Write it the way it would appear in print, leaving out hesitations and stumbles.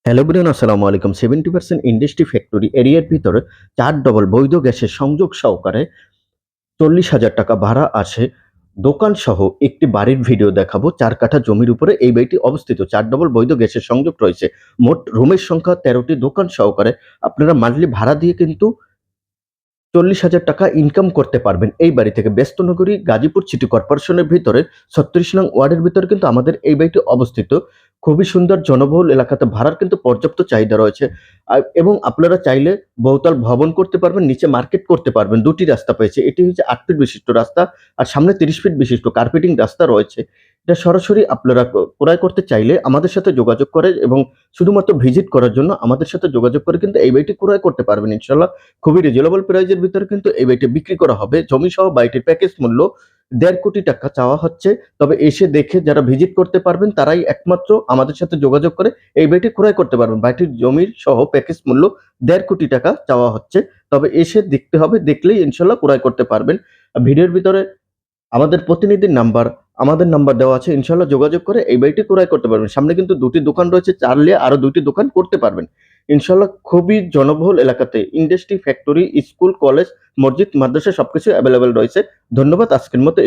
Hello Brian, আসসালামু আলাইকুম। 70% industry factory এরিয়ার ভিতরে ৪ ডবল বৈধ গ্যাসের সংযোগ সহকারে ৪০,০০০ টাকা ভাড়া আসে দোকান সহ একটি বাড়ির ভিডিও দেখাবো। ৪ কাঠা জমির উপরে এই বাড়িটি অবস্থিত। ৪ ডবল বৈধ গ্যাসের সংযোগ রয়েছে। মোট রুমের সংখ্যা ১৩টি, দোকান সহকারে আপনারা মান্থলি ভাড়া দিয়ে কিন্তু ৪০,০০০ টাকা ইনকাম করতে পারবেন এই বাড়ি থেকে। ব্যস্তনগরী গাজীপুর সিটি কর্পোরেশনের ভিতরে ৩৬ নং ওয়ার্ডের ভিতরে কিন্তু আমাদের এই বাড়িটি অবস্থিত। খুবই সুন্দর জনবহুল এলাকাতে ভাড়ার কিন্তু পর্যাপ্ত চাহিদা রয়েছে। এবং আপনারা চাইলে বহুতল ভবন করতে পারবেন, নিচে মার্কেট করতে পারবেন। ২ টি রাস্তা পেয়েছে। এটি হচ্ছে ৮ ফিট বিশিষ্ট রাস্তা আর সামনে ৩০ ফিট বিশিষ্ট কার্পেটিং রাস্তা রয়েছে। এটা সরাসরি আপনারা ক্রয় করতে চাইলে আমাদের সাথে যোগাযোগ করে এবং শুধুমাত্র ভিজিট করার জন্য আমাদের সাথে যোগাযোগ করে কিন্তু এই বাড়িটি ক্রয় করতে পারবেন ইনশাআল্লাহ। খুবই রিজনেবল প্রাইজের ভিতরে কিন্তু এই বাড়িটি বিক্রি করা হবে। জমি সহ বাড়িটির প্যাকেজ মূল্য ১.৫ কোটি টাকা চাওয়া হচ্ছে। তবে এসে দেখে যারা ভিজিট করতে পারবেন তারাই একমাত্র আমাদের সাথে যোগাযোগ করে এই বাড়িটি ক্রয় করতে পারবেন। বাড়িটির জমির সহ প্যাকেজ মূল্য ১.৫ কোটি টাকা চাওয়া হচ্ছে। তবে এসে দেখতে হবে, দেখলেই ইনশাআল্লাহ ক্রয় করতে পারবেন। ভিডিওর ভিতরে আমাদের প্রতিনিধির নাম্বার, আমাদের নাম্বার দেওয়া আছে। ইনশাআল্লাহ যোগাযোগ করে এই বাড়িটি ক্রয় করতে পারবেন। সামনে কিন্তু ২ টি দোকান রয়েছে, চাইলে আরো ২ টি দোকান করতে পারবেন। ইনশাআল্লাহ খুবই জনবহুল এলাকাতে ইন্ডাস্ট্রি, ফ্যাক্টরি, স্কুল, কলেজ, মসজিদ, মাদ্রাসা সবকিছু এভেইলেবল রয়েছে। ধন্যবাদ। আজকের মতো